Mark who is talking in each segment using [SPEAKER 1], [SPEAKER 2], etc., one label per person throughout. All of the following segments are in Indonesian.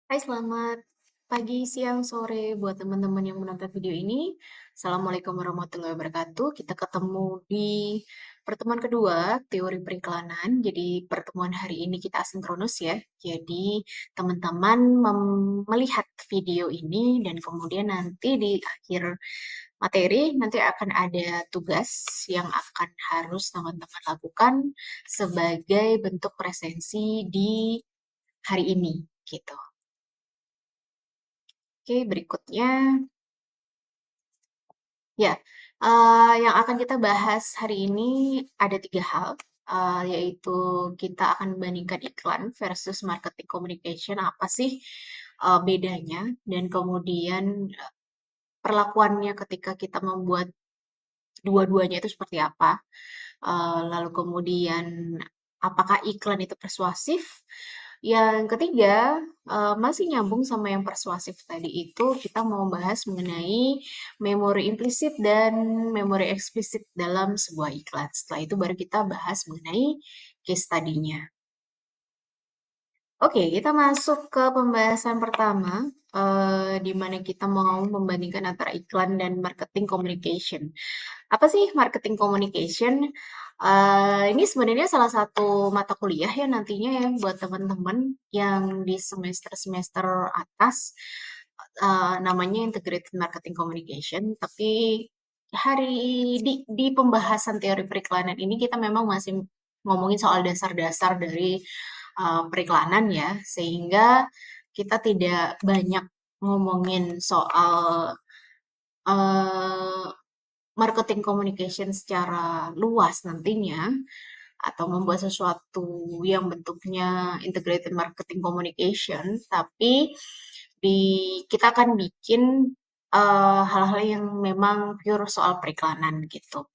[SPEAKER 1] Hai, selamat pagi, siang, sore buat teman-teman yang menonton video ini. Assalamualaikum warahmatullahi wabarakatuh. Kita ketemu di pertemuan kedua teori periklanan. Jadi pertemuan hari ini kita asinkronus ya. Jadi teman-teman melihat video ini dan kemudian nanti di akhir materi nanti akan ada tugas yang akan harus teman-teman lakukan sebagai bentuk presensi di hari ini gitu. Oke, berikutnya ya, yang akan kita bahas hari ini ada 3 hal, yaitu kita akan membandingkan iklan versus marketing communication, apa sih, bedanya, dan kemudian, perlakuannya ketika kita membuat dua-duanya itu seperti apa. Lalu kemudian apakah iklan itu persuasif? Yang ketiga, masih nyambung sama yang persuasif tadi itu, kita mau bahas mengenai memori implisit dan memori eksplisit dalam sebuah iklan. Setelah itu baru kita bahas mengenai case study-nya. Oke, kita masuk ke pembahasan pertama, di mana kita mau membandingkan antara iklan dan marketing communication. Apa sih marketing communication? Ini sebenarnya salah satu mata kuliah ya nantinya ya buat teman-teman yang di semester-semester atas, namanya Integrated Marketing Communication. Tapi hari di pembahasan teori periklanan ini kita memang masih ngomongin soal dasar-dasar dari periklanan ya, sehingga kita tidak banyak ngomongin soal eh, marketing communication secara luas nantinya, atau membuat sesuatu yang bentuknya integrated marketing communication, tapi di kita akan bikin hal-hal yang memang pure soal periklanan gitu.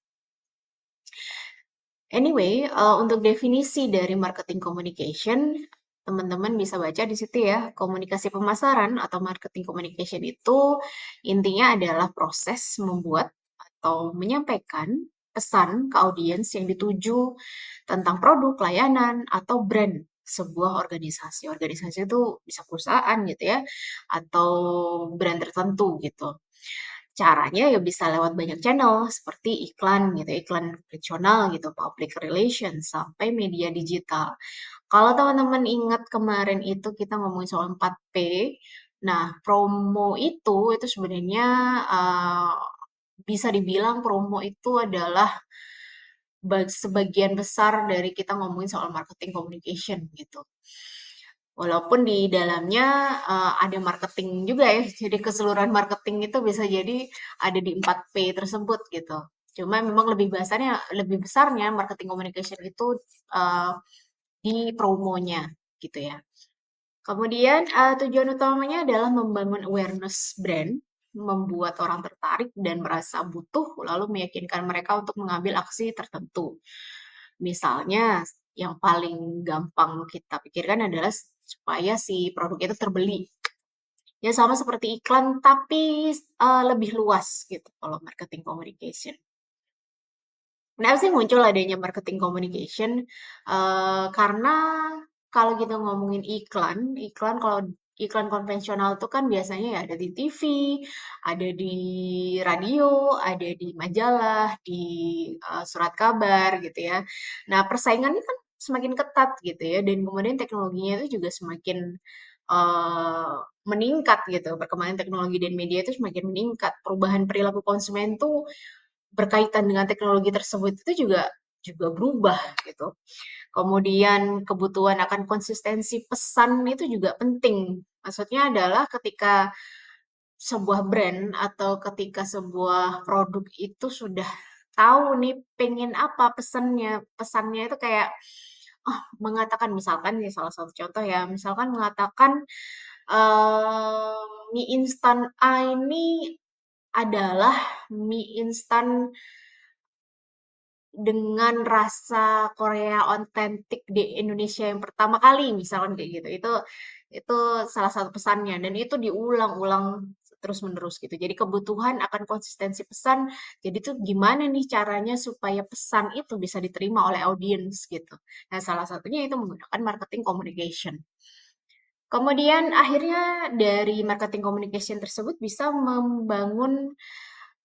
[SPEAKER 1] Anyway, untuk definisi dari marketing communication, teman-teman bisa baca di situ ya. Komunikasi pemasaran atau marketing communication itu intinya adalah proses membuat atau menyampaikan pesan ke audiens yang dituju tentang produk, layanan, atau brand sebuah organisasi. Organisasi itu bisa perusahaan gitu ya, atau brand tertentu gitu. Caranya ya bisa lewat banyak channel seperti iklan gitu, iklan konvensional gitu, public relations, sampai media digital. Kalau teman-teman ingat kemarin itu kita ngomongin soal 4P, nah promo itu sebenarnya bisa dibilang promo itu adalah sebagian besar dari kita ngomongin soal marketing communication gitu. Walaupun di dalamnya ada marketing juga ya, jadi keseluruhan marketing itu bisa jadi ada di 4P tersebut gitu. Cuma memang lebih besarnya marketing communication itu uh, di promonya gitu ya. Kemudian tujuan utamanya adalah membangun awareness brand, membuat orang tertarik dan merasa butuh, lalu meyakinkan mereka untuk mengambil aksi tertentu. Misalnya, yang paling gampang kita pikirkan adalah supaya si produk itu terbeli. Ya sama seperti iklan, tapi lebih luas gitu kalau marketing communication. Kenapa sih muncul adanya marketing communication? Karena kalau kita ngomongin iklan, iklan kalau iklan konvensional itu kan biasanya ya ada di TV, ada di radio, ada di majalah, di surat kabar gitu ya. Nah, persaingannya kan semakin ketat gitu ya, dan kemudian teknologinya itu juga semakin eh, meningkat gitu. Perkembangan teknologi dan media itu semakin meningkat. Perubahan perilaku konsumen tuh berkaitan dengan teknologi tersebut itu juga berubah gitu. Kemudian kebutuhan akan konsistensi pesan itu juga penting. Maksudnya adalah ketika sebuah brand atau ketika sebuah produk itu sudah tahu nih pengen apa pesannya. Pesannya itu kayak mengatakan misalkan nih salah satu contoh ya, misalkan mengatakan mie instan A ini adalah mie instan dengan rasa Korea otentik di Indonesia yang pertama kali, misalkan kayak gitu. Itu salah satu pesannya dan itu diulang-ulang terus-menerus gitu. Jadi kebutuhan akan konsistensi pesan. Jadi tuh gimana nih caranya supaya pesan itu bisa diterima oleh audiens gitu. Nah, salah satunya itu menggunakan marketing communication. Kemudian akhirnya dari marketing communication tersebut bisa membangun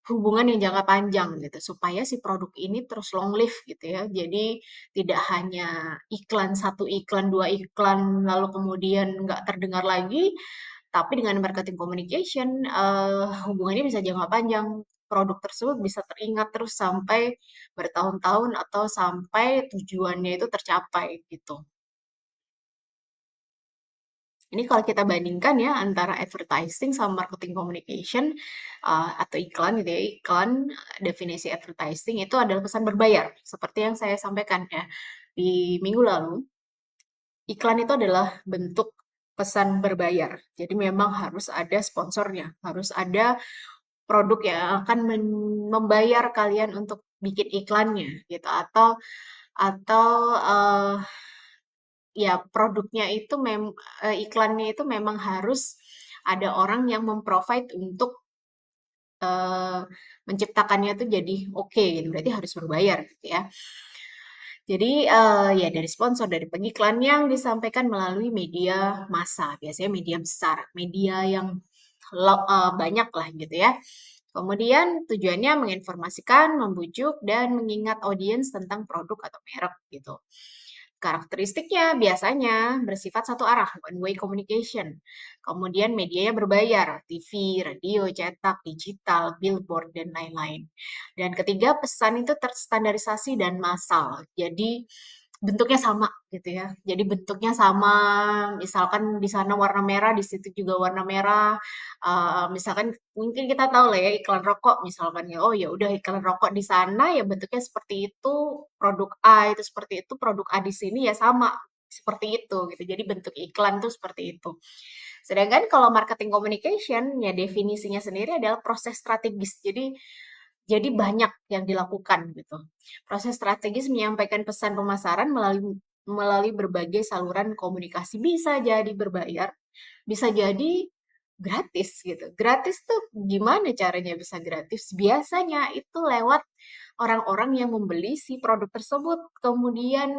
[SPEAKER 1] hubungan yang jangka panjang gitu, supaya si produk ini terus long live gitu ya. Jadi tidak hanya iklan, satu iklan, dua iklan, lalu kemudian nggak terdengar lagi, tapi dengan marketing communication, hubungannya bisa jangka panjang. Produk tersebut bisa teringat terus sampai bertahun-tahun atau sampai tujuannya itu tercapai gitu. Ini kalau kita bandingkan ya antara advertising sama marketing communication atau iklan gitu ya, iklan definisi advertising itu adalah pesan berbayar seperti yang saya sampaikan ya di minggu lalu. Iklan itu adalah bentuk pesan berbayar. Jadi memang harus ada sponsornya, harus ada produk yang akan membayar kalian untuk bikin iklannya gitu atau eh, ya produknya itu iklannya itu memang harus ada orang yang memprovide untuk eee, menciptakannya tuh jadi oke gitu, berarti harus berbayar gitu ya. Jadi, ya dari sponsor, dari pengiklan yang disampaikan melalui media massa, biasanya media besar, media yang banyak lah gitu ya. Kemudian tujuannya menginformasikan, membujuk, dan mengingat audiens tentang produk atau merek gitu. Karakteristiknya biasanya bersifat satu arah, one way communication. Kemudian medianya berbayar, TV, radio, cetak, digital, billboard, dan lain-lain. Dan ketiga, pesan itu terstandarisasi dan massal. Jadi bentuknya sama gitu ya. Jadi bentuknya sama, misalkan di sana warna merah, di situ juga warna merah. Misalkan mungkin kita tahu lah ya iklan rokok misalkan ya, oh ya udah iklan rokok di sana ya bentuknya seperti itu, produk A itu seperti itu, produk A di sini ya sama seperti itu gitu. Jadi bentuk iklan tuh seperti itu. Sedangkan kalau marketing communication ya definisinya sendiri adalah proses strategis. Jadi banyak yang dilakukan gitu. Proses strategis menyampaikan pesan pemasaran melalui melalui berbagai saluran komunikasi. Bisa jadi berbayar, bisa jadi gratis gitu. Gratis tuh gimana caranya bisa gratis? Biasanya itu lewat orang-orang yang membeli si produk tersebut, kemudian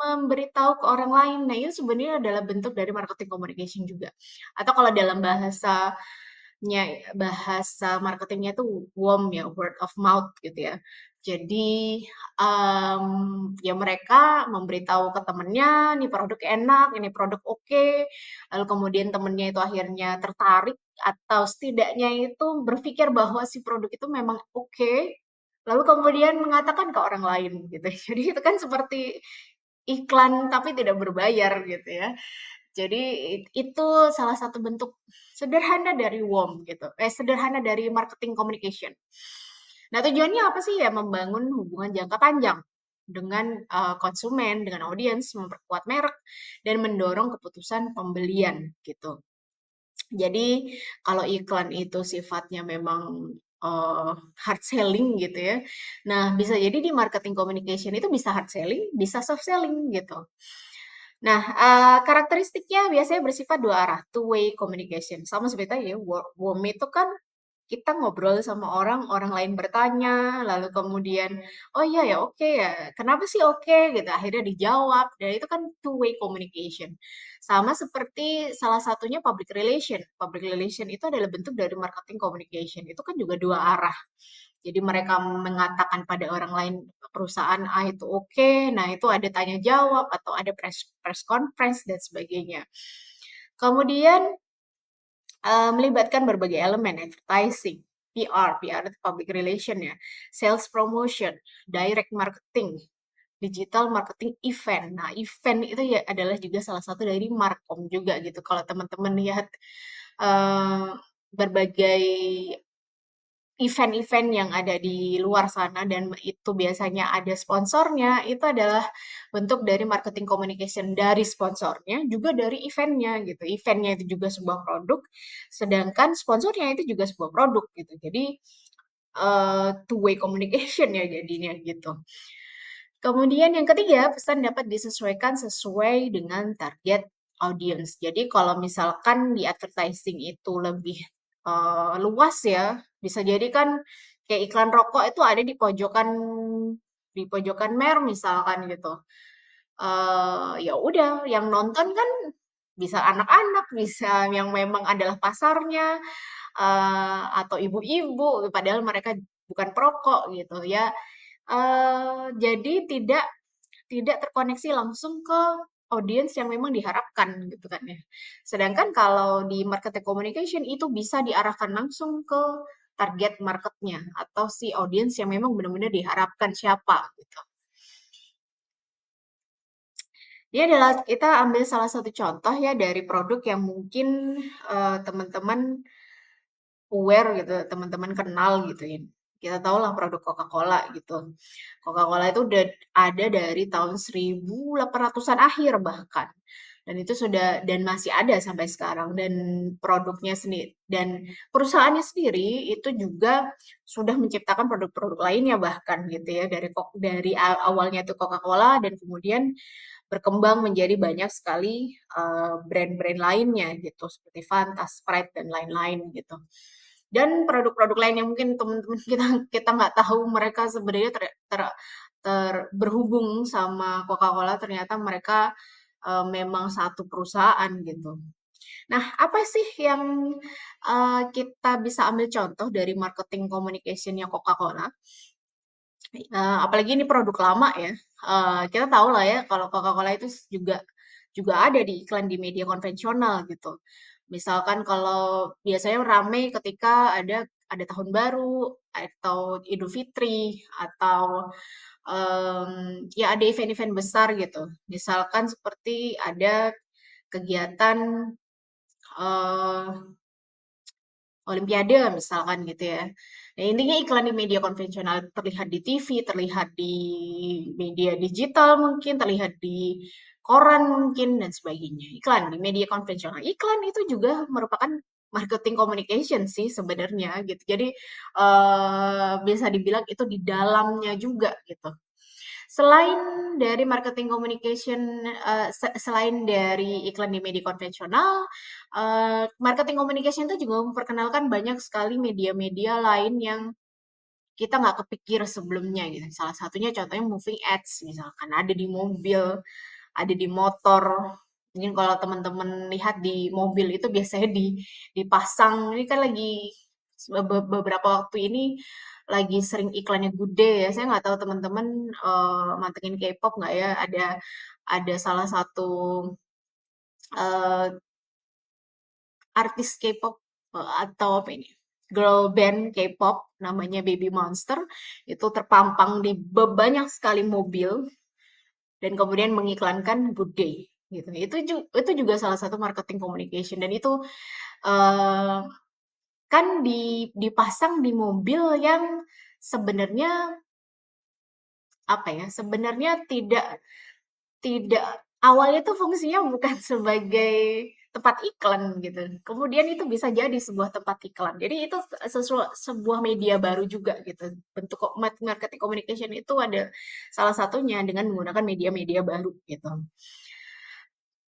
[SPEAKER 1] memberitahu ke orang lain. Nah, itu sebenarnya adalah bentuk dari marketing communication juga. Atau kalau dalam bahasa marketingnya tuh WOM ya, word of mouth gitu ya. Jadi, ya mereka memberitahu ke temennya, "Nih produk enak, ini produk oke." Lalu kemudian temennya itu akhirnya tertarik atau setidaknya itu berpikir bahwa si produk itu memang oke, lalu kemudian mengatakan ke orang lain gitu. Jadi itu kan seperti iklan tapi tidak berbayar gitu ya. Jadi itu salah satu bentuk sederhana dari WOM gitu, sederhana dari marketing communication. Nah, tujuannya apa sih? Ya membangun hubungan jangka panjang dengan konsumen, dengan audiens, memperkuat merek, dan mendorong keputusan pembelian gitu. Jadi kalau iklan itu sifatnya memang hard selling gitu ya. Nah, bisa jadi di marketing communication itu bisa hard selling, bisa soft selling gitu. Nah, karakteristiknya biasanya bersifat dua arah, two way communication. Sama seperti tadi ya, warm itu kan kita ngobrol sama orang, orang lain bertanya, lalu kemudian, "Oh iya ya, oke ya, kenapa sih oke?" Gitu, akhirnya dijawab, dan itu kan two way communication. Sama seperti salah satunya public relation. Public relation itu adalah bentuk dari marketing communication, itu kan juga dua arah. Jadi mereka mengatakan pada orang lain perusahaan A itu oke, nah itu ada tanya jawab atau ada press press conference dan sebagainya. Kemudian melibatkan berbagai elemen advertising, PR itu public relation ya, sales promotion, direct marketing, digital marketing event. Nah, event itu ya adalah juga salah satu dari markom juga gitu. Kalau teman-teman lihat eh, berbagai event-event yang ada di luar sana dan itu biasanya ada sponsornya, itu adalah bentuk dari marketing communication dari sponsornya, juga dari eventnya gitu. Eventnya itu juga sebuah produk, sedangkan sponsornya itu juga sebuah produk gitu. Jadi two way communication ya jadinya gitu. Kemudian yang ketiga, pesan dapat disesuaikan sesuai dengan target audience. Jadi kalau misalkan di advertising itu lebih luas ya, bisa jadi kan kayak iklan rokok itu ada di pojokan mer misalkan gitu. Ya udah yang nonton kan bisa anak-anak, bisa yang memang adalah pasarnya, atau ibu-ibu, padahal mereka bukan perokok gitu ya. Jadi tidak terkoneksi langsung ke audiens yang memang diharapkan gitu kan ya. Sedangkan kalau di marketing communication itu bisa diarahkan langsung ke target marketnya atau si audiens yang memang benar-benar diharapkan siapa gitu. Ini adalah kita ambil salah satu contoh ya dari produk yang mungkin teman-teman aware gitu, teman-teman kenal gitu ya. Kita tahu lah produk Coca-Cola gitu. Coca-Cola itu udah ada dari tahun 1800-an akhir bahkan. Dan itu sudah dan masih ada sampai sekarang dan produknya sendiri dan perusahaannya sendiri itu juga sudah menciptakan produk-produk lainnya bahkan gitu ya dari awalnya itu Coca-Cola dan kemudian berkembang menjadi banyak sekali brand-brand lainnya gitu seperti Fanta, Sprite dan lain-lain gitu. Dan produk-produk lain yang mungkin teman-teman kita kita nggak tahu mereka sebenarnya berhubung sama Coca-Cola ternyata mereka memang satu perusahaan gitu. Nah, apa sih yang kita bisa ambil contoh dari marketing communication-nya Coca-Cola? Apalagi ini produk lama ya. Kita tahu lah ya kalau Coca-Cola itu juga juga ada di iklan di media konvensional gitu. Misalkan kalau biasanya rame ketika ada tahun baru atau Idul Fitri atau ya ada event-event besar gitu. Misalkan seperti ada kegiatan eh, Olimpiade misalkan gitu ya. Nah, intinya iklan di media konvensional terlihat di TV, terlihat di media digital mungkin, terlihat di koran mungkin dan sebagainya. Iklan di media konvensional. Iklan itu juga merupakan marketing communication sih sebenarnya gitu. Jadi bisa dibilang itu di dalamnya juga gitu. Selain dari marketing communication, selain dari iklan di media konvensional, marketing communication itu juga memperkenalkan banyak sekali media-media lain yang kita nggak kepikir sebelumnya gitu. Salah satunya contohnya moving ads misalkan, ada di mobil, ada di motor. Mungkin kalau teman-teman lihat di mobil itu biasanya dipasang, ini kan lagi beberapa waktu ini lagi sering iklannya Good Day ya. Saya nggak tahu teman-teman mantengin K-pop nggak ya? Ada salah satu eh, artis K-pop atau apa ini? Girl band K-pop namanya Baby Monster itu terpampang di banyak sekali mobil dan kemudian mengiklankan Good Day gitu. Itu juga salah satu marketing communication dan itu eh, kan dipasang di mobil yang sebenarnya apa ya? Sebenarnya tidak tidak awalnya tuh fungsinya bukan sebagai tempat iklan gitu. Kemudian itu bisa jadi sebuah tempat iklan. Jadi itu sebuah media baru juga gitu. Bentuk marketing communication itu ada salah satunya dengan menggunakan media-media baru gitu.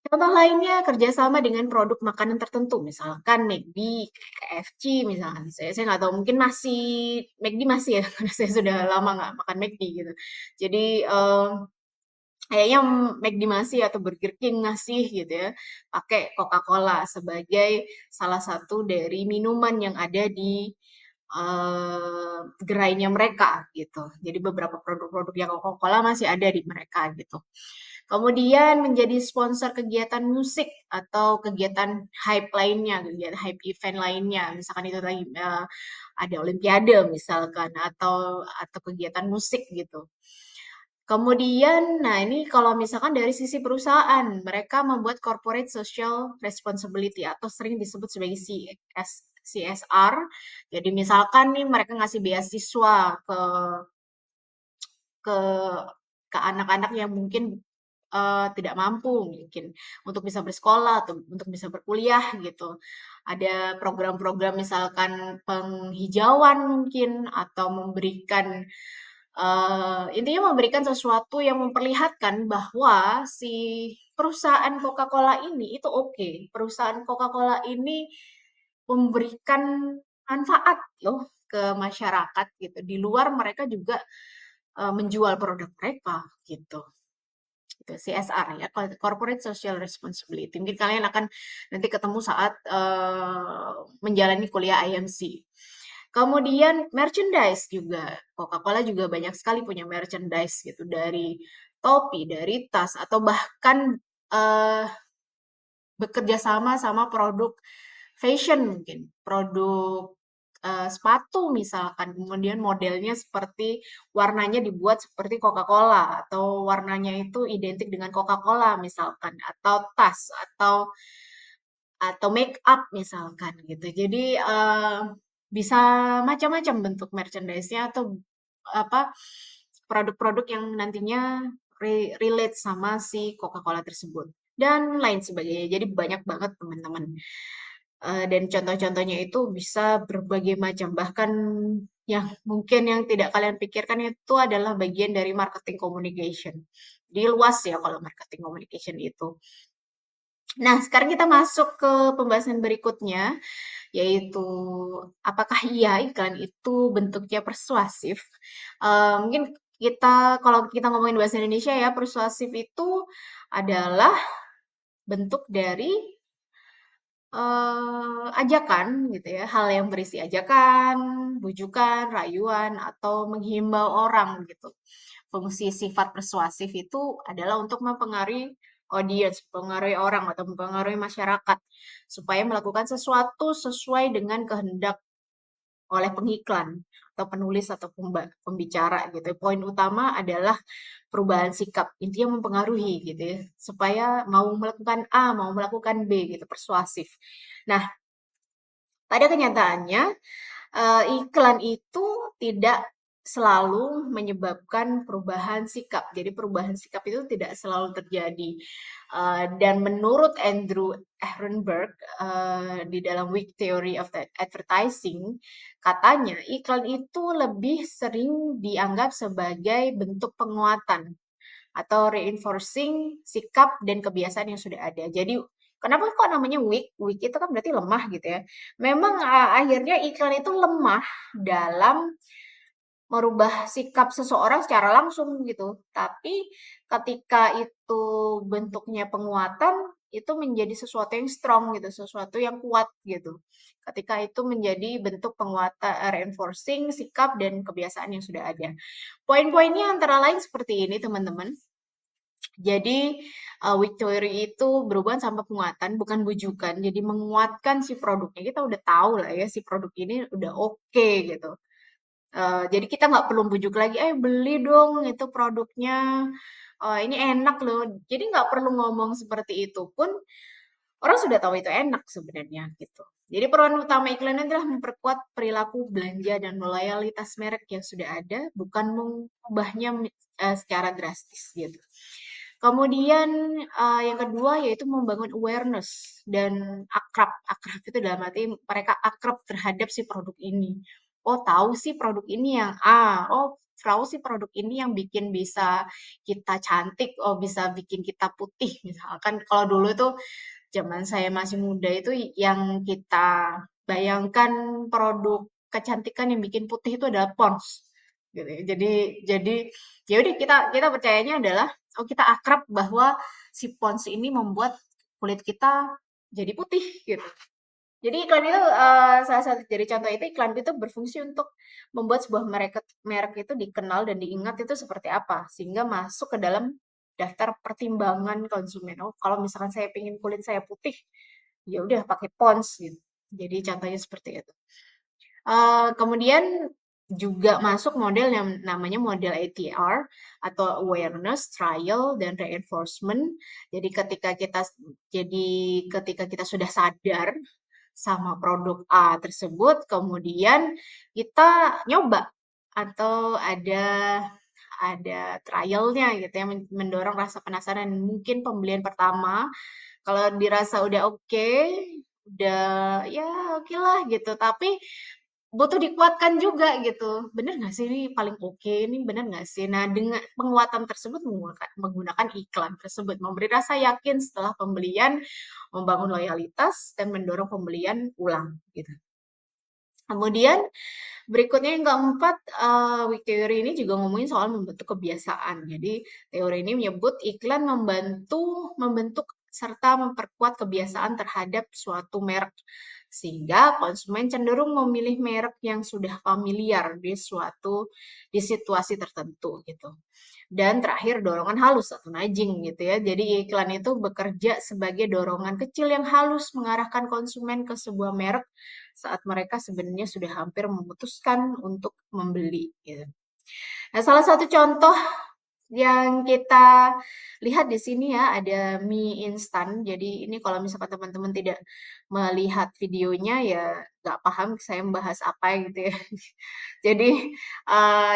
[SPEAKER 1] Contoh lainnya kerjasama dengan produk makanan tertentu, misalkan McD, KFC misalkan. Saya nggak tahu, mungkin masih McD masih ya, karena saya sudah lama nggak makan McD gitu. Jadi kayaknya McD masih atau Burger King masih gitu ya, pakai Coca-Cola sebagai salah satu dari minuman yang ada di gerainya mereka gitu. Jadi beberapa produk-produk yang Coca-Cola masih ada di mereka gitu. Kemudian menjadi sponsor kegiatan musik atau kegiatan hype lainnya, kegiatan hype event lainnya. Misalkan itu tadi ada olimpiade misalkan atau kegiatan musik gitu. Kemudian, nah ini kalau misalkan dari sisi perusahaan, mereka membuat corporate social responsibility atau sering disebut sebagai CSR. Jadi misalkan nih mereka ngasih beasiswa ke ke anak-anak yang mungkin tidak mampu mungkin untuk bisa bersekolah atau untuk bisa berkuliah gitu. Ada program-program misalkan penghijauan mungkin atau memberikan intinya memberikan sesuatu yang memperlihatkan bahwa si perusahaan Coca-Cola ini itu oke. Perusahaan Coca-Cola ini memberikan manfaat loh ke masyarakat gitu. Di luar mereka juga menjual produk mereka gitu. gitu, CSR ya, Corporate Social Responsibility. Mungkin kalian akan nanti ketemu saat menjalani kuliah IMC. Kemudian merchandise juga, Coca-Cola juga banyak sekali punya merchandise gitu, dari topi, dari tas, atau bahkan eh, bekerja sama sama produk fashion mungkin, produk sepatu misalkan, kemudian modelnya seperti warnanya dibuat seperti Coca-Cola atau warnanya itu identik dengan Coca-Cola misalkan, atau tas atau make up misalkan gitu. Jadi bisa macam-macam bentuk merchandise-nya atau apa produk-produk yang nantinya relate sama si Coca-Cola tersebut dan lain sebagainya. Jadi banyak banget teman-teman. Dan contoh-contohnya itu bisa berbagai macam. Bahkan yang mungkin yang tidak kalian pikirkan itu adalah bagian dari marketing communication. Jadi luas ya kalau marketing communication itu. Nah, sekarang kita masuk ke pembahasan berikutnya, yaitu apakah iya iklan itu bentuknya persuasif? Mungkin kalau kita ngomongin bahasa Indonesia ya, persuasif itu adalah bentuk dari ajakan gitu ya, hal yang berisi ajakan, bujukan, rayuan, atau menghimbau orang gitu. Fungsi sifat persuasif itu adalah untuk mempengaruhi audiens, mempengaruhi orang atau mempengaruhi masyarakat supaya melakukan sesuatu sesuai dengan kehendak oleh pengiklan atau penulis atau pembicara gitu. Poin utama adalah perubahan sikap, intinya mempengaruhi gitu ya, supaya mau melakukan A, mau melakukan B gitu, persuasif. Nah, pada kenyataannya iklan itu tidak selalu menyebabkan perubahan sikap. Jadi perubahan sikap itu tidak selalu terjadi. Dan menurut Andrew Ehrenberg di dalam Weak Theory of the Advertising, katanya iklan itu lebih sering dianggap sebagai bentuk penguatan atau reinforcing sikap dan kebiasaan yang sudah ada. Jadi kenapa kok namanya weak? Weak itu kan berarti lemah gitu ya. Memang akhirnya iklan itu lemah dalam merubah sikap seseorang secara langsung gitu. Tapi ketika itu bentuknya penguatan, itu menjadi sesuatu yang strong gitu, sesuatu yang kuat gitu. Ketika itu menjadi bentuk penguatan, reinforcing sikap dan kebiasaan yang sudah ada. Poin-poinnya antara lain seperti ini, teman-teman. Jadi, weak theory itu berhubungan sama penguatan, bukan bujukan. Jadi menguatkan si produknya. Kita udah tahu lah ya si produk ini udah oke gitu. Jadi kita nggak perlu bujuk lagi, "Eh beli dong itu produknya, ini enak loh." Jadi nggak perlu ngomong seperti itu pun, orang sudah tahu itu enak sebenarnya gitu. Jadi peran utama iklan adalah memperkuat perilaku belanja dan loyalitas merek yang sudah ada, bukan mengubahnya secara drastis gitu. Kemudian yang kedua yaitu membangun awareness dan akrab. Akrab itu dalam arti mereka akrab terhadap si produk ini. Oh, tahu sih produk ini yang A. Oh, tahu sih produk ini yang bikin bisa kita cantik. Oh, bisa bikin kita putih. Misalkan kalau dulu itu zaman saya masih muda itu yang kita bayangkan produk kecantikan yang bikin putih itu adalah Pond's gitu ya. Jadi ya udah kita percayanya adalah oh kita akrab bahwa si Pond's ini membuat kulit kita jadi putih gitu. Jadi iklan itu salah satu dari contoh itu iklan itu berfungsi untuk membuat sebuah merek merek itu dikenal dan diingat itu seperti apa sehingga masuk ke dalam daftar pertimbangan konsumen. Oh, kalau misalkan saya pengen kulit saya putih, ya udah pakai Pond's gitu. Jadi contohnya seperti itu. Kemudian juga masuk model yang namanya model ATR atau awareness, trial, dan reinforcement. Jadi ketika kita sudah sadar sama produk A tersebut, kemudian kita nyoba atau ada trialnya gitu ya, mendorong rasa penasaran. Mungkin pembelian pertama, kalau dirasa udah oke, udah ya oke lah gitu, tapi butuh dikuatkan juga gitu. Bener nggak sih ini paling oke, ini bener nggak sih? Nah, dengan penguatan tersebut menggunakan iklan tersebut, memberi rasa yakin setelah pembelian, membangun loyalitas, dan mendorong pembelian ulang gitu. Kemudian berikutnya yang keempat, weak theory ini juga ngomongin soal membentuk kebiasaan. Jadi teori ini menyebut iklan membentuk serta memperkuat kebiasaan terhadap suatu merek, sehingga konsumen cenderung memilih merek yang sudah familiar di situasi tertentu gitu. Dan terakhir dorongan halus atau nudging gitu ya. Jadi iklan itu bekerja sebagai dorongan kecil yang halus mengarahkan konsumen ke sebuah merek saat mereka sebenarnya sudah hampir memutuskan untuk membeli gitu. Nah, salah satu contoh yang kita lihat di sini ya ada mie instan. Jadi ini kalau misalkan teman-teman tidak melihat videonya ya nggak paham saya membahas apa gitu ya. Jadi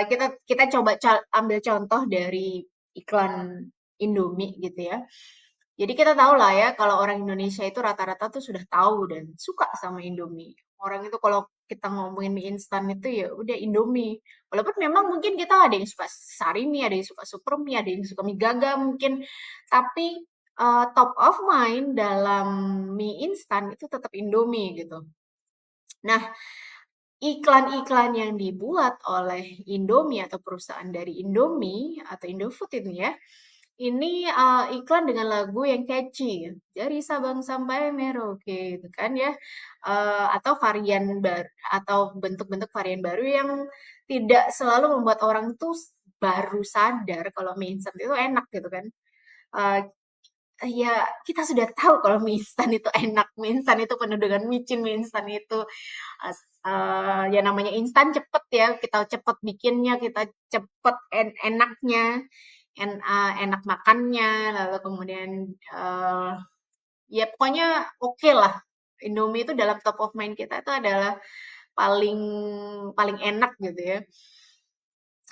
[SPEAKER 1] kita kita coba ambil contoh dari iklan Indomie gitu ya. Jadi kita tahu lah ya kalau orang Indonesia itu rata-rata tuh sudah tahu dan suka sama Indomie. Orang itu kalau kita ngomongin mie instan itu ya udah Indomie. Walaupun memang mungkin kita ada yang suka Sarimi, ada yang suka Supermi, ada yang suka mie Gaga mungkin. Tapi top of mind dalam mie instan itu tetap Indomie gitu. Nah, iklan-iklan yang dibuat oleh Indomie atau perusahaan dari Indomie atau Indofood ini ya, ini iklan dengan lagu yang catchy, dari Sabang sampai Merauke gitu kan ya, atau varian baru atau bentuk-bentuk varian baru yang tidak selalu membuat orang tuh baru sadar kalau mie instan itu enak gitu kan. Eee, ya kita sudah tahu kalau mie instan itu enak, mie instan itu penuh dengan micin, mie instan itu ya namanya instan cepet ya, kita cepet bikinnya, kita cepet enaknya, enak makannya, lalu kemudian, ya pokoknya oke lah. Indomie itu dalam top of mind kita itu adalah paling paling enak gitu ya.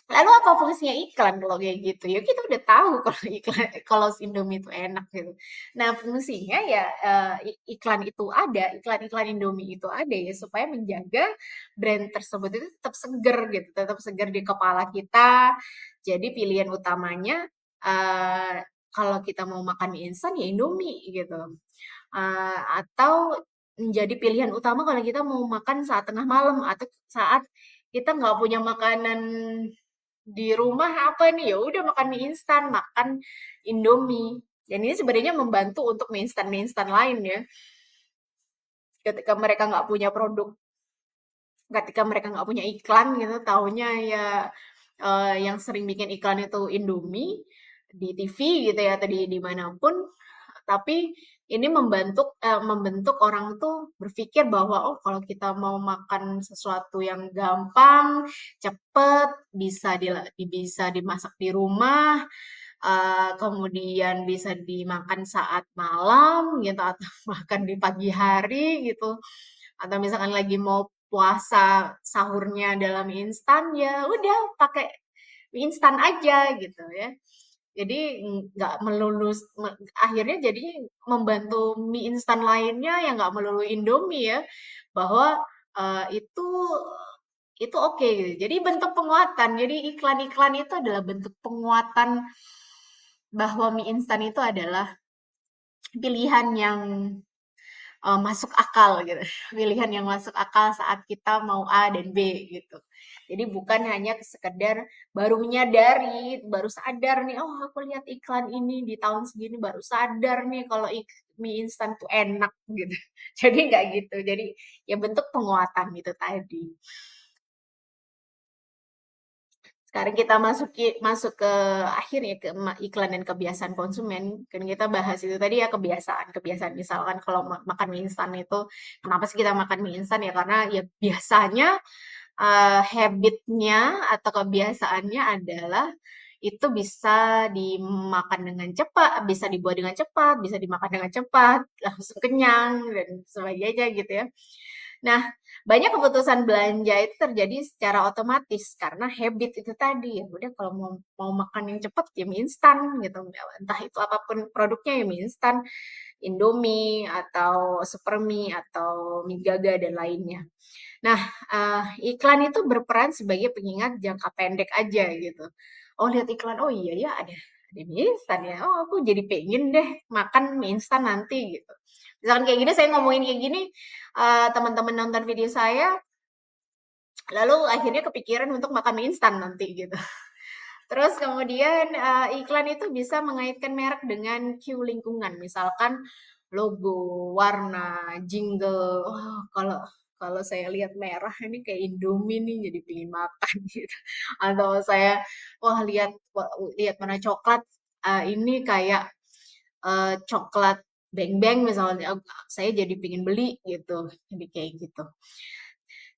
[SPEAKER 1] Lalu apa fungsinya iklan kalau kayak gitu? Ya kita udah tahu kalau iklan kalau si Indomie itu enak gitu. Nah fungsinya ya iklan-iklan Indomie itu ada ya supaya menjaga brand tersebut itu tetap seger gitu, tetap seger di kepala kita. Jadi pilihan utamanya kalau kita mau makan mie instan ya Indomie gitu. Atau menjadi pilihan utama kalau kita mau makan saat tengah malam atau saat kita nggak punya makanan di rumah apa nih, ya udah makan mie instan, makan Indomie. Dan ini sebenarnya membantu untuk mie instan lain ya. Ketika mereka nggak punya produk, ketika mereka nggak punya iklan gitu, taunya ya yang sering bikin iklan itu Indomie di TV gitu ya atau di manapun. Tapi ini membentuk orang tuh berpikir bahwa oh kalau kita mau makan sesuatu yang gampang, cepet, bisa dimasak di rumah, kemudian bisa dimakan saat malam gitu atau makan di pagi hari gitu, atau misalkan lagi mau puasa sahurnya dalam instan, ya udah pakai mie instan aja gitu ya. Jadi nggak melulu akhirnya jadinya membantu mie instan lainnya yang nggak melulu Indomie ya, bahwa, itu oke gitu. Jadi bentuk penguatan, jadi iklan-iklan itu adalah bentuk penguatan bahwa mie instan itu adalah pilihan yang masuk akal gitu, pilihan yang masuk akal saat kita mau A dan B gitu. Jadi bukan hanya sekedar baru menyadari, baru sadar nih, "Oh aku lihat iklan ini di tahun segini baru sadar nih kalau mie instan tuh enak," gitu. Jadi nggak gitu, jadi ya bentuk penguatan itu tadi. Sekarang kita masuk ke akhir ya, ke iklan dan kebiasaan konsumen. Kan kita bahas itu tadi ya kebiasaan. Misalkan kalau makan mie instan itu, kenapa sih kita makan mie instan ya? Karena ya biasanya habit-nya atau kebiasaannya adalah itu bisa dimakan dengan cepat, bisa dibuat dengan cepat, bisa dimakan dengan cepat, langsung kenyang dan sebagainya gitu ya. Nah, banyak keputusan belanja itu terjadi secara otomatis karena habit itu tadi. Ya udah kalau mau mau makan yang cepat ya mie instan gitu. Entah itu apapun produknya ya mie instan, Indomie atau Supermi atau mie Gaga dan lainnya. Nah, iklan itu berperan sebagai pengingat jangka pendek aja gitu. Oh lihat iklan, oh iya ya ada mie instan ya. Oh aku jadi pengen deh makan mie instan nanti gitu. Misalkan kayak gini saya ngomongin kayak gini, teman-teman nonton video saya Lalu akhirnya kepikiran untuk makan mie instan nanti gitu. Terus kemudian iklan itu bisa mengaitkan merek dengan cue lingkungan, misalkan logo, warna, jingle. Oh, kalau kalau saya lihat merah ini kayak Indomie nih jadi pingin makan gitu. Atau saya wah lihat warna coklat ini kayak coklat Beng Beng misalnya, saya jadi pingin beli gitu. Jadi kayak gitu.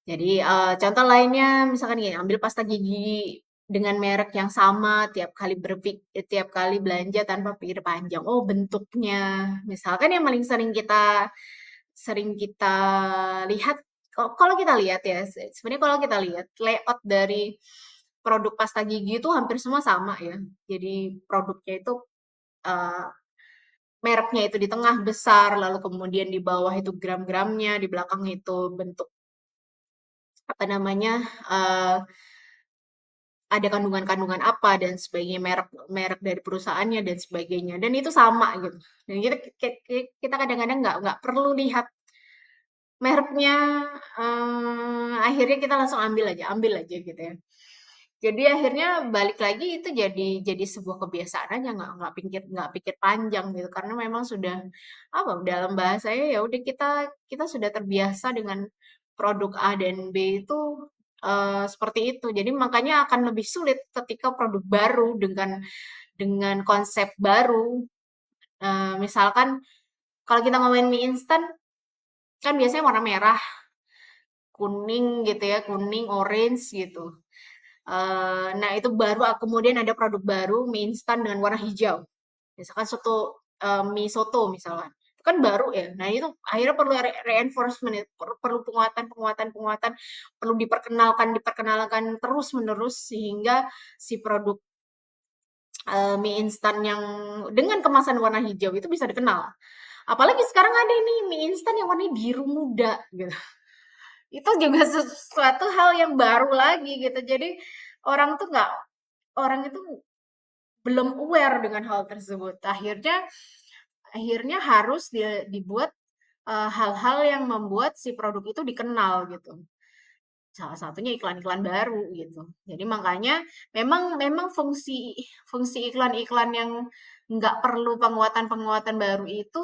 [SPEAKER 1] Jadi, contoh lainnya misalkan gini, ambil pasta gigi dengan merek yang sama tiap kali belanja tanpa pikir panjang. Oh, bentuknya. Misalkan yang paling sering kita lihat, kalau kita lihat ya, sebenarnya kalau kita lihat layout dari produk pasta gigi itu hampir semua sama ya. Jadi produknya itu eh, mereknya itu di tengah besar, lalu kemudian di bawah itu gram-gramnya, di belakang itu bentuk apa namanya eh, ada kandungan-kandungan apa dan sebagainya, merek merek dari perusahaannya dan sebagainya. Dan itu sama gitu. Dan kita kadang-kadang nggak perlu lihat mereknya, akhirnya kita langsung ambil aja gitu ya. Jadi akhirnya balik lagi itu jadi sebuah kebiasaan aja nggak pikir panjang gitu karena memang sudah apa dalam bahasanya ya udah kita sudah terbiasa dengan produk A dan B itu seperti itu. Jadi makanya akan lebih sulit ketika produk baru dengan konsep baru. Misalkan kalau kita ngomongin mie instan kan biasanya warna merah, kuning gitu ya, kuning, orange gitu. Nah, itu baru kemudian ada produk baru mie instan dengan warna hijau. Misalkan mie soto misalkan. Itu kan baru ya. Nah, itu akhirnya perlu reinforcement ya, perlu penguatan, perlu diperkenalkan terus-menerus sehingga si produk mie instan yang dengan kemasan warna hijau itu bisa dikenal. Apalagi sekarang ada ini mie instan yang warnanya biru muda gitu. Itu juga sesuatu hal yang baru lagi gitu. Jadi orang tuh nggak orang itu belum aware dengan hal tersebut. Akhirnya akhirnya harus dibuat hal-hal yang membuat si produk itu dikenal gitu. Salah satunya iklan-iklan baru gitu. Jadi makanya memang memang fungsi fungsi iklan-iklan yang nggak perlu penguatan-penguatan baru itu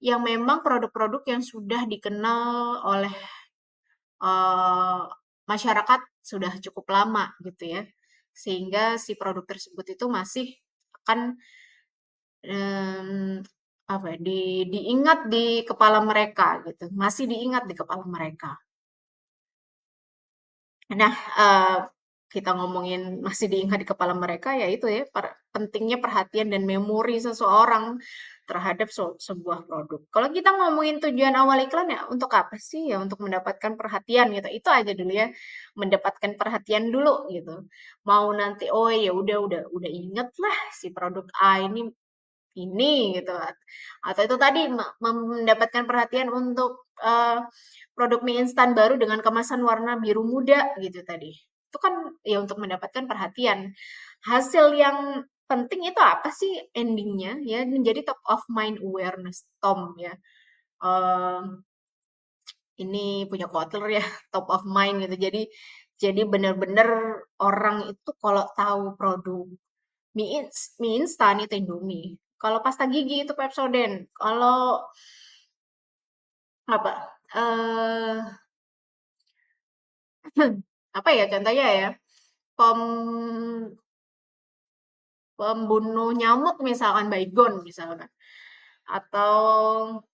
[SPEAKER 1] yang memang produk-produk yang sudah dikenal oleh eh, masyarakat sudah cukup lama gitu ya. Sehingga si produk tersebut itu masih akan em, apa ya, diingat di kepala mereka gitu, masih diingat di kepala mereka. Nah, kita ngomongin masih diingat di kepala mereka, ya itu ya, pentingnya perhatian dan memori seseorang terhadap sebuah produk. Kalau kita ngomongin tujuan awal iklan ya, untuk apa sih? Ya untuk mendapatkan perhatian gitu. Itu aja dulu ya, mendapatkan perhatian dulu gitu. Mau nanti, oh ya udah inget lah si produk A ini gitu atau itu tadi mendapatkan perhatian untuk produk mie instan baru dengan kemasan warna biru muda gitu tadi itu kan ya untuk mendapatkan perhatian hasil yang penting itu apa sih endingnya ya menjadi top of mind awareness Tom ya. Em, ini punya quote ya top of mind gitu jadi benar-benar orang itu kalau tahu produk mie instan itu Indomie. Kalau pasta gigi itu Pepsodent. Kalau apa? Eh apa ya contohnya ya? Pem, pembunuh nyamuk misalkan Baygon misalkan. Atau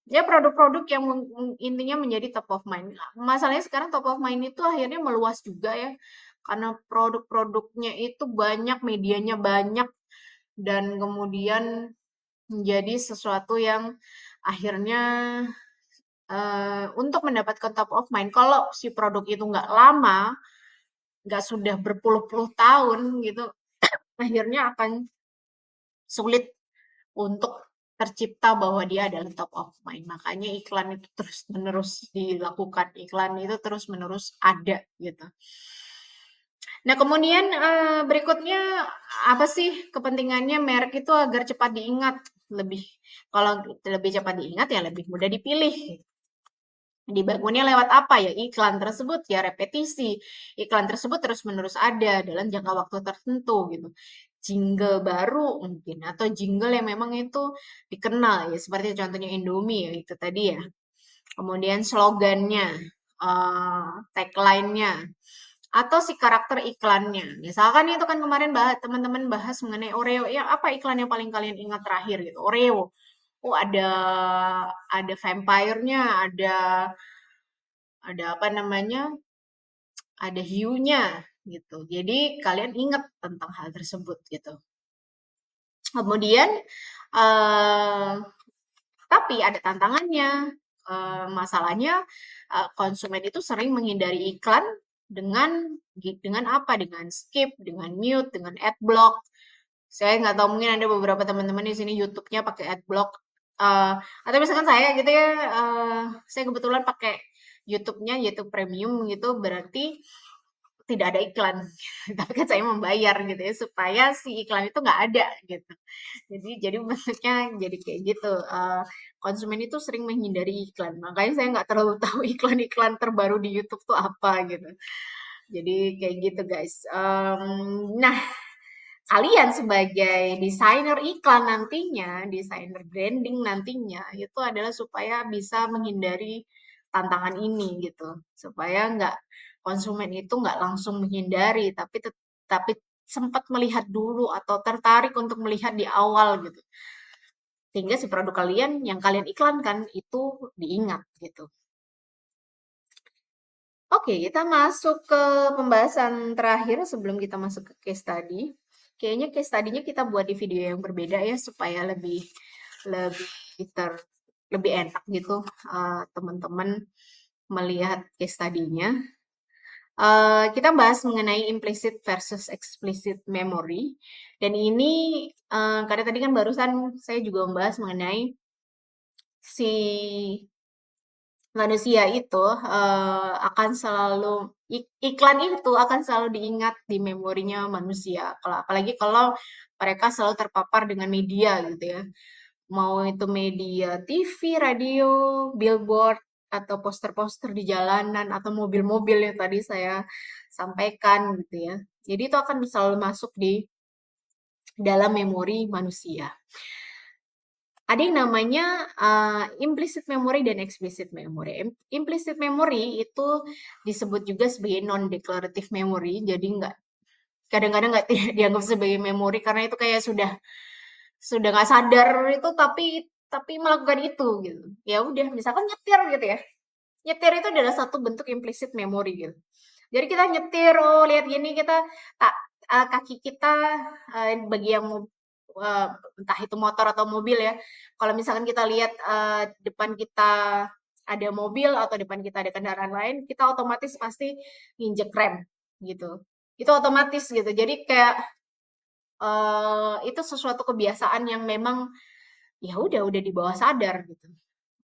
[SPEAKER 1] ya produk-produk yang intinya menjadi top of mind. Masalahnya sekarang top of mind itu akhirnya meluas juga ya. Karena produk-produknya itu banyak, medianya banyak dan kemudian menjadi sesuatu yang akhirnya untuk mendapatkan top of mind, kalau si produk itu nggak lama, nggak sudah berpuluh-puluh tahun gitu, akhirnya akan sulit untuk tercipta bahwa dia adalah top of mind. Makanya iklan itu terus-menerus dilakukan, iklan itu terus-menerus ada gitu. Nah, kemudian berikutnya apa sih kepentingannya merek itu agar cepat diingat? Lebih kalau lebih cepat diingat ya lebih mudah dipilih. Dibangunnya lewat apa ya? Iklan tersebut ya repetisi. Iklan tersebut terus-menerus ada dalam jangka waktu tertentu gitu. Jingle baru mungkin atau jingle yang memang itu dikenal ya seperti contohnya Indomie ya itu tadi ya. Kemudian slogannya, tagline-nya atau si karakter iklannya. Misalkan itu kan kemarin teman-teman bahas mengenai Oreo, ya apa iklan yang paling kalian ingat terakhir gitu? Oreo. Oh ada vampire-nya, ada apa namanya? Ada hiunya gitu. Jadi kalian ingat tentang hal tersebut gitu. Kemudian eh tapi ada tantangannya. Masalahnya konsumen itu sering menghindari iklan dengan apa? Dengan skip, dengan mute, dengan adblock. Saya nggak tahu mungkin ada beberapa teman-teman di sini YouTube-nya pakai adblock. Atau misalkan saya gitu ya, saya kebetulan pakai YouTube-nya YouTube Premium gitu, berarti tidak ada iklan. Tapi kan saya membayar gitu ya supaya si iklan itu nggak ada gitu. Jadi bentuknya jadi kayak gitu. Konsumen itu sering menghindari iklan. Makanya saya nggak terlalu tahu iklan-iklan terbaru di YouTube tuh apa gitu. Jadi kayak gitu guys. Nah, kalian sebagai desainer iklan nantinya, desainer branding nantinya, itu adalah supaya bisa menghindari tantangan ini gitu. Supaya nggak konsumen itu nggak langsung menghindari, tapi sempat melihat dulu atau tertarik untuk melihat di awal gitu. Sehingga si produk kalian yang kalian iklankan itu diingat gitu. Oke, kita masuk ke pembahasan terakhir sebelum kita masuk ke case study. Kayaknya case study-nya kita buat di video yang berbeda ya supaya lebih lebih ter lebih enak gitu teman-teman melihat case study-nya. Kita bahas mengenai implicit versus explicit memory. Dan ini karena tadi kan barusan saya juga membahas mengenai si manusia itu akan selalu iklan itu akan selalu diingat di memorinya manusia. Apalagi kalau mereka selalu terpapar dengan media gitu ya. Mau itu media TV, radio, billboard, atau poster-poster di jalanan, atau mobil-mobil yang tadi saya sampaikan gitu ya. Jadi itu akan selalu masuk di dalam memori manusia. Ada yang namanya implicit memory dan explicit memory. Implicit memory itu disebut juga sebagai non-declarative memory, jadi kadang-kadang nggak dianggap sebagai memori karena itu kayak sudah nggak sadar itu tapi melakukan itu gitu. Ya udah, misalkan nyetir gitu ya. Nyetir itu adalah satu bentuk implicit memory gitu. Jadi kita nyetir, oh lihat gini kita tak kaki kita bagi yang uh, entah itu motor atau mobil ya. Kalau misalkan kita lihat depan kita ada mobil atau depan kita ada kendaraan lain, kita otomatis pasti nginjek rem gitu. Itu otomatis gitu. Jadi kayak itu sesuatu kebiasaan yang memang ya udah di bawah sadar gitu.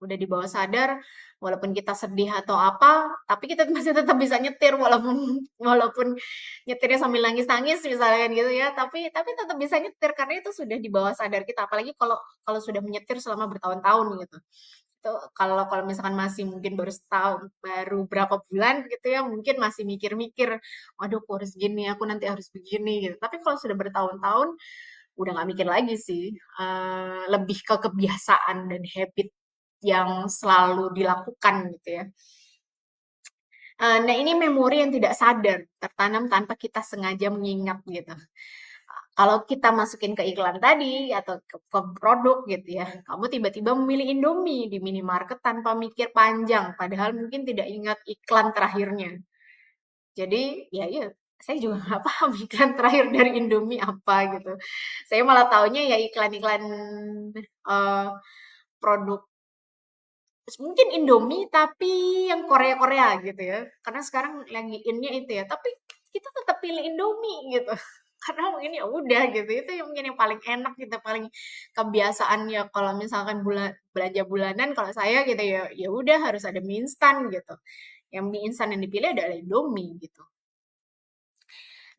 [SPEAKER 1] Udah di bawah sadar, walaupun kita sedih atau apa, tapi kita masih tetap bisa nyetir walaupun walaupun nyetirnya sambil nangis-nangis misalkan gitu ya, tapi tetap bisa nyetir karena itu sudah di bawah sadar kita. Apalagi kalau kalau sudah menyetir selama bertahun-tahun gitu. Itu kalau kalau misalkan masih mungkin baru setahun, baru berapa bulan gitu ya, mungkin masih mikir-mikir, "Waduh aku harus gini, aku nanti harus begini," gitu. Tapi kalau sudah bertahun-tahun, udah nggak mikir lagi sih, lebih ke kebiasaan dan habit yang selalu dilakukan gitu ya. Nah ini memori yang tidak sadar, tertanam tanpa kita sengaja mengingat gitu. Kalau kita masukin ke iklan tadi atau ke produk gitu ya, kamu tiba-tiba memilih Indomie di minimarket tanpa mikir panjang, padahal mungkin tidak ingat iklan terakhirnya. Jadi ya saya juga nggak paham iklan terakhir dari Indomie apa gitu. Saya malah taunya ya iklan-iklan uh, produk mungkin Indomie tapi yang Korea-Korea gitu ya. Karena sekarang lagi innya itu ya. Tapi kita tetap pilih Indomie gitu. Karena mungkin ya udah gitu. Itu yang mungkin yang paling enak kita paling kebiasaan ya kalau misalkan belanja bulanan kalau saya gitu ya ya udah harus ada mie instan gitu. Yang mie instan yang dipilih adalah Indomie gitu.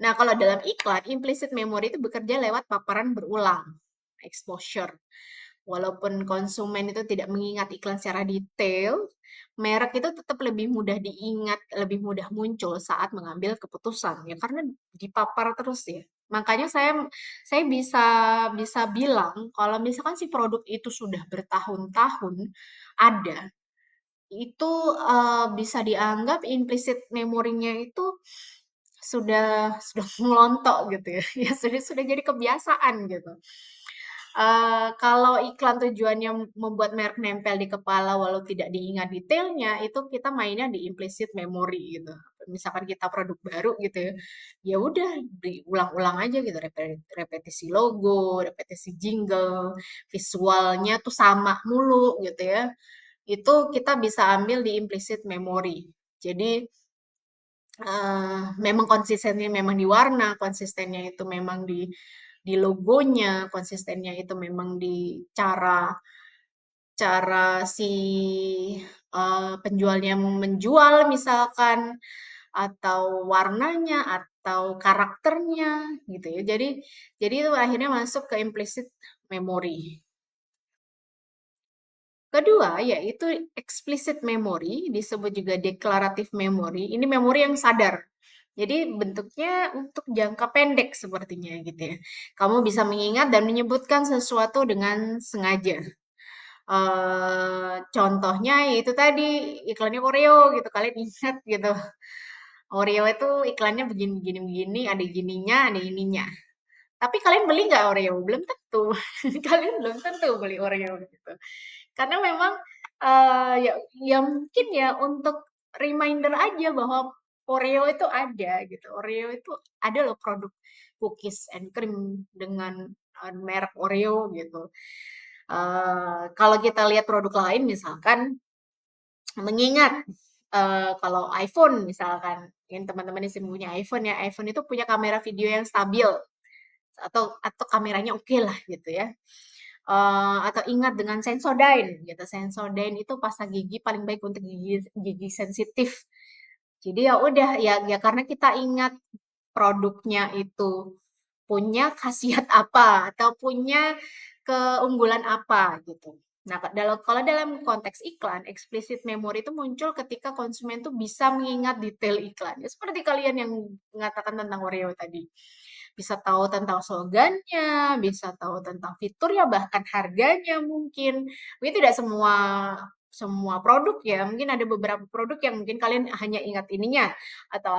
[SPEAKER 1] Nah, kalau dalam iklan, implicit memory itu bekerja lewat paparan berulang, exposure. Walaupun konsumen itu tidak mengingat iklan secara detail, merek itu tetap lebih mudah diingat, lebih mudah muncul saat mengambil keputusan ya karena dipapar terus ya. Makanya saya bisa bisa bilang kalau misalkan si produk itu sudah bertahun-tahun ada, itu bisa dianggap implicit memorinya itu sudah ngelontok gitu ya. Ya sudah jadi kebiasaan gitu. Kalau iklan tujuannya membuat merek nempel di kepala walau tidak diingat detailnya, itu kita mainnya di implicit memory gitu. Misalkan kita produk baru gitu ya, ya udah diulang-ulang aja gitu, repetisi logo, repetisi jingle, visualnya tuh sama mulu gitu ya. Itu kita bisa ambil di implicit memory. Jadi memang konsistennya memang di warna, konsistennya itu memang di logonya, konsistennya itu memang di cara cara si penjualnya menjual misalkan, atau warnanya, atau karakternya gitu ya. Jadi itu akhirnya masuk ke implicit memory. Kedua, yaitu explicit memory, disebut juga declarative memory. Ini memori yang sadar. Jadi bentuknya untuk jangka pendek sepertinya gitu ya. Kamu bisa mengingat dan menyebutkan sesuatu dengan sengaja. Contohnya yaitu tadi iklannya Oreo gitu, kalian ingat gitu. Oreo itu iklannya begini begini begini, ada gininya, ada ininya. Tapi kalian beli nggak Oreo? Belum tentu. Kalian belum tentu beli Oreo gitu. Karena memang ya, ya mungkin ya untuk reminder aja bahwa Oreo itu ada gitu. Oreo itu ada loh produk cookies and cream dengan merek Oreo gitu. Kalau kita lihat produk lain misalkan mengingat kalau iPhone misalkan, yang teman-teman yang punya iPhone ya, iPhone itu punya kamera video yang stabil atau kameranya oke lah gitu ya. Atau ingat dengan Sensodyne gitu. Sensodyne itu pasta gigi paling baik untuk gigi gigi sensitif. Jadi ya udah ya karena kita ingat produknya itu punya khasiat apa atau punya keunggulan apa gitu. Nah, kalau dalam konteks iklan, explicit memory itu muncul ketika konsumen tuh bisa mengingat detail iklan. Ya, seperti kalian yang mengatakan tentang Oreo tadi. Bisa tahu tentang slogannya, bisa tahu tentang fiturnya, bahkan harganya mungkin. Mungkin tidak semua semua produk ya, mungkin ada beberapa produk yang mungkin kalian hanya ingat ininya atau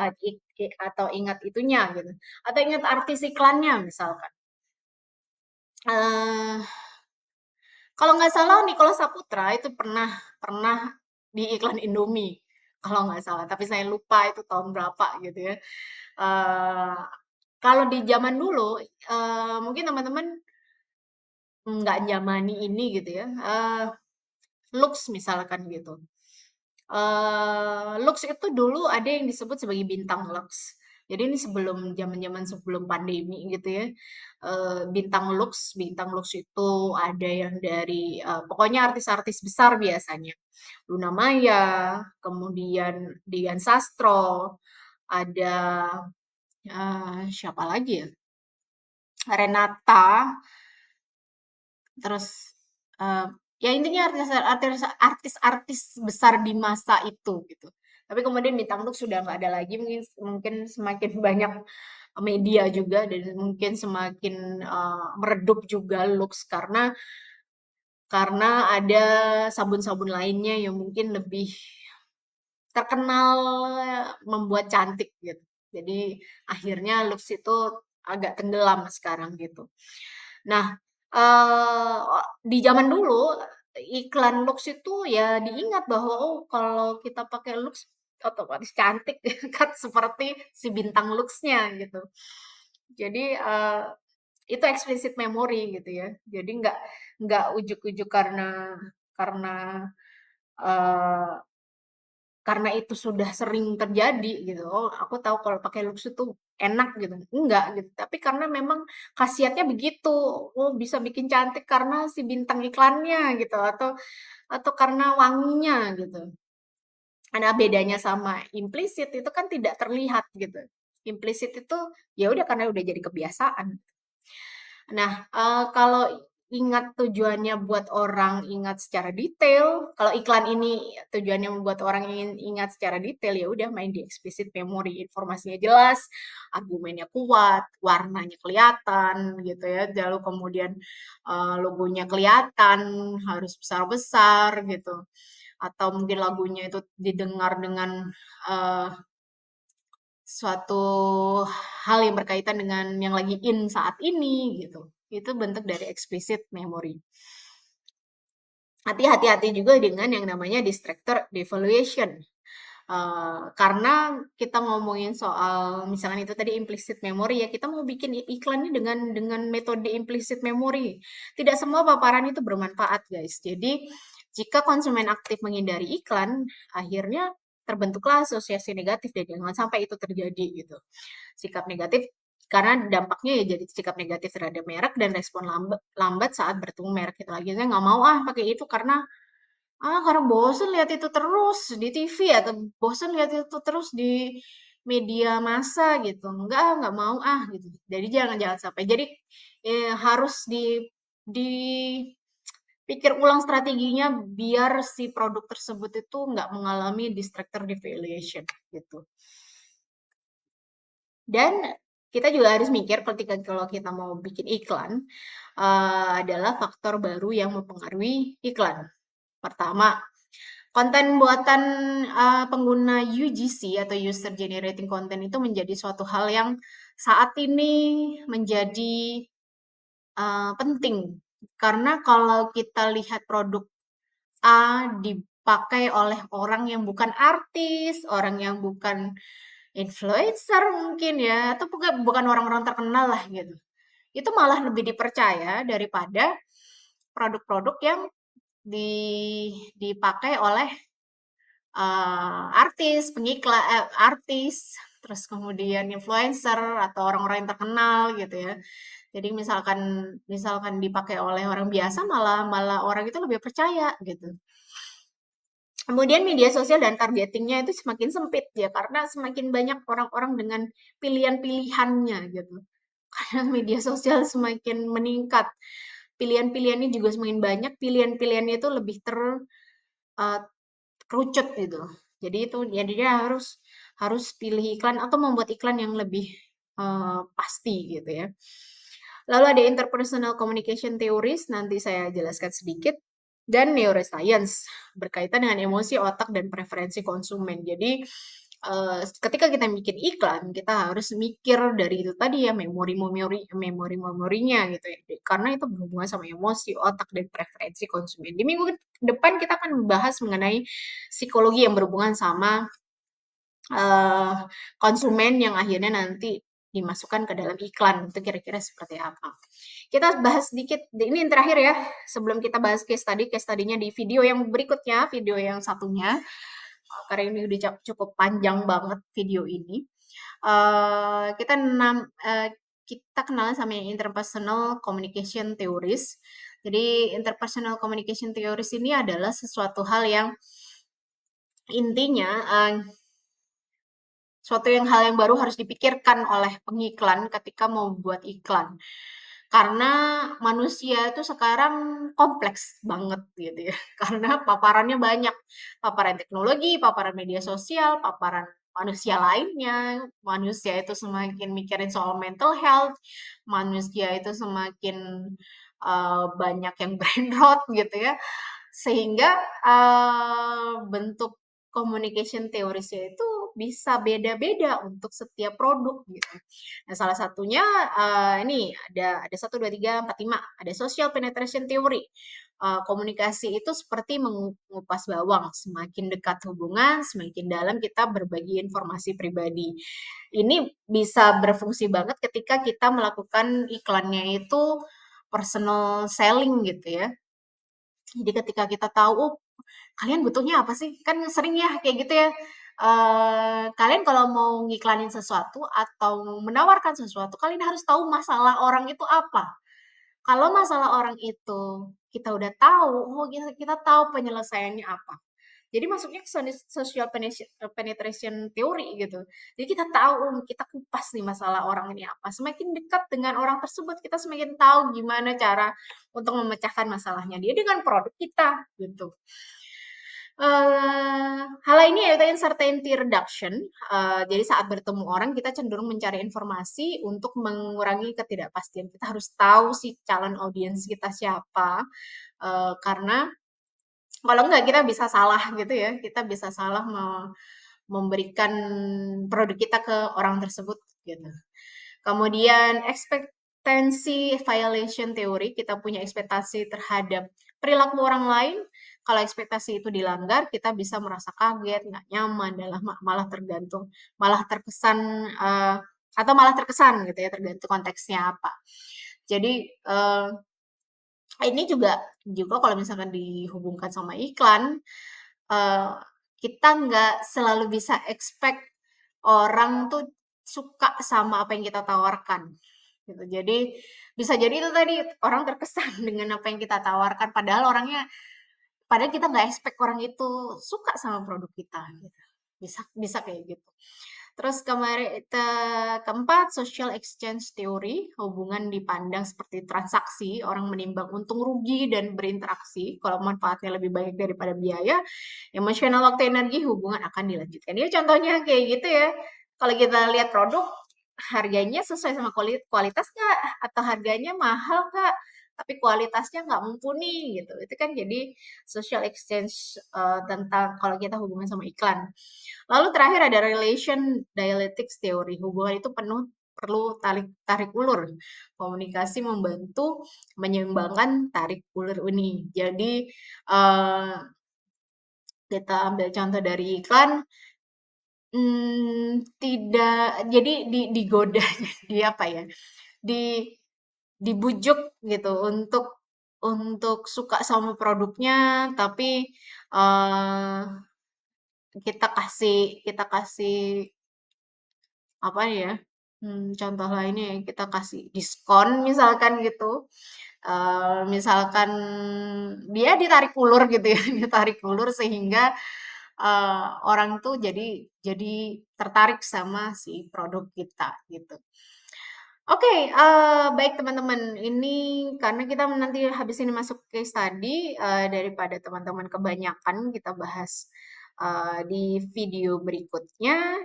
[SPEAKER 1] atau ingat itunya gitu. Atau ingat artis iklannya misalkan. Eh kalau nggak salah Nicholas Saputra itu pernah pernah di iklan Indomie kalau nggak salah, tapi saya lupa itu tahun berapa gitu ya. Eh kalau di zaman dulu, mungkin teman-teman nggak nyamani ini gitu ya, Lux misalkan gitu. Lux itu dulu ada yang disebut sebagai bintang Lux. Jadi ini zaman-zaman sebelum pandemi gitu ya. Bintang Lux itu ada yang dari pokoknya artis-artis besar biasanya. Luna Maya, kemudian Dian Sastro, ada siapa lagi ya? Renata, terus eh, ya intinya artis-artis besar di masa itu gitu. Tapi kemudian bintang Lux sudah nggak ada lagi, mungkin mungkin semakin banyak media juga dan mungkin semakin meredup juga Lux karena ada sabun-sabun lainnya yang mungkin lebih terkenal membuat cantik gitu. Jadi akhirnya Lux itu agak tenggelam sekarang gitu. Nah, di zaman dulu iklan Lux itu ya diingat bahwa oh kalau kita pakai Lux otomatis cantik kan seperti si bintang Luxnya gitu. Jadi itu explicit memory gitu ya. Jadi nggak ujuk-ujuk karena eh, karena itu sudah sering terjadi gitu. Oh, aku tahu kalau pakai Lux itu enak gitu. Enggak gitu. Tapi karena memang khasiatnya begitu. Oh, bisa bikin cantik karena si bintang iklannya gitu atau karena wanginya gitu. Ada bedanya sama implisit itu kan tidak terlihat gitu. Implisit itu ya udah karena udah jadi kebiasaan. Nah, kalau ingat tujuannya buat orang ingat secara detail. Kalau iklan ini tujuannya membuat orang ingin ingat secara detail, ya udah main di explicit memory, informasinya jelas, argumennya kuat, warnanya kelihatan gitu ya. Lalu kemudian logonya kelihatan, harus besar-besar gitu. Atau mungkin lagunya itu didengar dengan uh, suatu hal yang berkaitan dengan yang lagi in saat ini gitu. Itu bentuk dari explicit memory. Hati-hati juga dengan yang namanya distractor devaluation. Karena kita ngomongin soal misalkan itu tadi implicit memory ya, kita mau bikin iklannya dengan metode implicit memory. Tidak semua paparan itu bermanfaat, guys. Jadi, jika konsumen aktif menghindari iklan, akhirnya terbentuklah asosiasi negatif dan jangan sampai itu terjadi gitu. Sikap negatif karena dampaknya ya jadi sikap negatif terhadap merek dan respon lambat saat bertemu merek itu lagi. Saya nggak mau pakai itu karena bosen lihat itu terus di TV atau bosen lihat itu terus di media massa gitu. Enggak mau gitu. Jadi jangan sampai. Jadi harus dipikir ulang strateginya biar si produk tersebut itu nggak mengalami distractor devaluation gitu. Dan kita juga harus mikir ketika kalau kita mau bikin iklan adalah faktor baru yang mempengaruhi iklan. Pertama, konten buatan pengguna UGC atau User Generating Content itu menjadi suatu hal yang saat ini menjadi penting. Karena kalau kita lihat produk A dipakai oleh orang yang bukan artis, orang yang bukan influencer mungkin ya, atau bukan orang-orang terkenal lah gitu. Itu malah lebih dipercaya daripada produk-produk yang dipakai oleh artis, terus kemudian influencer atau orang-orang yang terkenal gitu ya. Jadi misalkan misalkan dipakai oleh orang biasa malah malah orang itu lebih percaya gitu. Kemudian media sosial dan targetingnya itu semakin sempit ya karena semakin banyak orang-orang dengan pilihan-pilihannya gitu. Karena media sosial semakin meningkat, pilihan-pilihannya juga semakin banyak, pilihan-pilihannya itu lebih uh, kerucut gitu. Jadi itu jadi dia harus harus pilih iklan atau membuat iklan yang lebih pasti gitu ya. Lalu ada interpersonal communication theories, nanti saya jelaskan sedikit. Dan neuroscience, berkaitan dengan emosi, otak, dan preferensi konsumen. Jadi, ketika kita bikin iklan, kita harus mikir dari itu tadi ya, memori-memorinya gitu ya. Karena itu berhubungan sama emosi, otak, dan preferensi konsumen. Di minggu depan kita akan membahas mengenai psikologi yang berhubungan sama konsumen yang akhirnya nanti dimasukkan ke dalam iklan. Itu kira-kira seperti apa. Kita bahas sedikit, ini yang terakhir ya, sebelum kita bahas case study-nya di video yang berikutnya, video yang satunya, karena ini udah cukup panjang banget video ini. Kita kenalan sama yang interpersonal communication theories. Jadi interpersonal communication theories ini adalah sesuatu hal yang intinya suatu hal yang baru harus dipikirkan oleh pengiklan ketika mau buat iklan. Karena manusia itu sekarang kompleks banget gitu ya. Karena paparannya banyak. Paparan teknologi, paparan media sosial, paparan manusia lainnya. Manusia itu semakin mikirin soal mental health. Manusia itu semakin banyak yang brain rot gitu ya. Sehingga bentuk communication theories-nya itu bisa beda-beda untuk setiap produk gitu. Nah, salah satunya ini ada 1 2 3 4 5, ada social penetration theory. Komunikasi itu seperti mengupas bawang, semakin dekat hubungan, semakin dalam kita berbagi informasi pribadi. Ini bisa berfungsi banget ketika kita melakukan iklannya itu personal selling gitu ya. Jadi ketika kita tahu, oh, kalian butuhnya apa sih? Kan sering ya kayak gitu ya. Kalian kalau mau ngiklanin sesuatu atau menawarkan sesuatu, kalian harus tahu masalah orang itu apa. Kalau masalah orang itu kita udah tahu, oh kita tahu penyelesaiannya apa. Jadi masuknya ke social penetration theory gitu. Jadi kita tahu, kita kupas nih masalah orang ini apa. Semakin dekat dengan orang tersebut, kita semakin tahu gimana cara untuk memecahkan masalahnya dia dengan produk kita gitu. Hal ini yaitu uncertainty reduction. Jadi saat bertemu orang kita cenderung mencari informasi untuk mengurangi ketidakpastian. Kita harus tahu si calon audiens kita siapa, karena kalau enggak kita bisa salah gitu ya, kita bisa salah memberikan produk kita ke orang tersebut gitu. Kemudian expectancy violation theory, kita punya ekspektasi terhadap perilaku orang lain. Kalau ekspektasi itu dilanggar, kita bisa merasa kaget, nggak nyaman, malah tergantung, malah terkesan atau malah terkesan gitu ya, tergantung konteksnya apa. Jadi ini juga kalau misalkan dihubungkan sama iklan, eee, kita nggak selalu bisa expect orang tuh suka sama apa yang kita tawarkan, gitu. Jadi, bisa jadi itu tadi, orang terkesan dengan apa yang kita tawarkan, padahal kita nggak expect orang itu suka sama produk kita, gitu. Bisa bisa kayak gitu. Terus keempat, social exchange theory, hubungan dipandang seperti transaksi, orang menimbang untung rugi dan berinteraksi. Kalau manfaatnya lebih baik daripada biaya, emosional waktu energi, hubungan akan dilanjutkan. Ya contohnya kayak gitu ya. Kalau kita lihat produk, harganya sesuai sama kualitas nggak? Atau harganya mahal nggak? Tapi kualitasnya nggak mumpuni gitu. Itu kan jadi social exchange tentang kalau kita hubungan sama iklan. Lalu terakhir ada relation dialectics theory. Hubungan itu perlu tarik ulur. Komunikasi membantu menyeimbangkan tarik ulur ini. Jadi eh, kita ambil contoh dari iklan, tidak jadi digoda, di apa ya? Di dibujuk gitu untuk suka sama produknya, tapi eh, kita kasih apa ya, contoh lainnya ya, kita kasih diskon misalkan gitu, misalkan dia ditarik ulur gitu ya, ditarik ulur sehingga, orang tuh jadi tertarik sama si produk kita gitu. Oke, baik teman-teman, ini karena kita nanti habis ini masuk case study, daripada teman-teman kebanyakan kita bahas, di video berikutnya.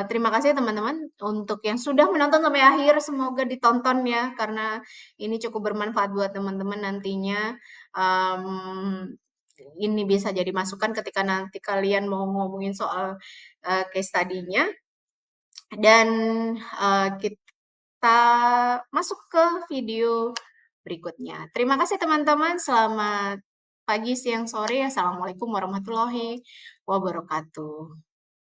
[SPEAKER 1] Terima kasih teman-teman untuk yang sudah menonton sampai akhir, semoga ditonton ya, karena ini cukup bermanfaat buat teman-teman nantinya. Mmm, ini bisa jadi masukan ketika nanti kalian mau ngomongin soal, case study-nya dan, kita masuk ke video berikutnya. Terima kasih teman-teman, selamat pagi, siang, sore. Assalamualaikum warahmatullahi wabarakatuh.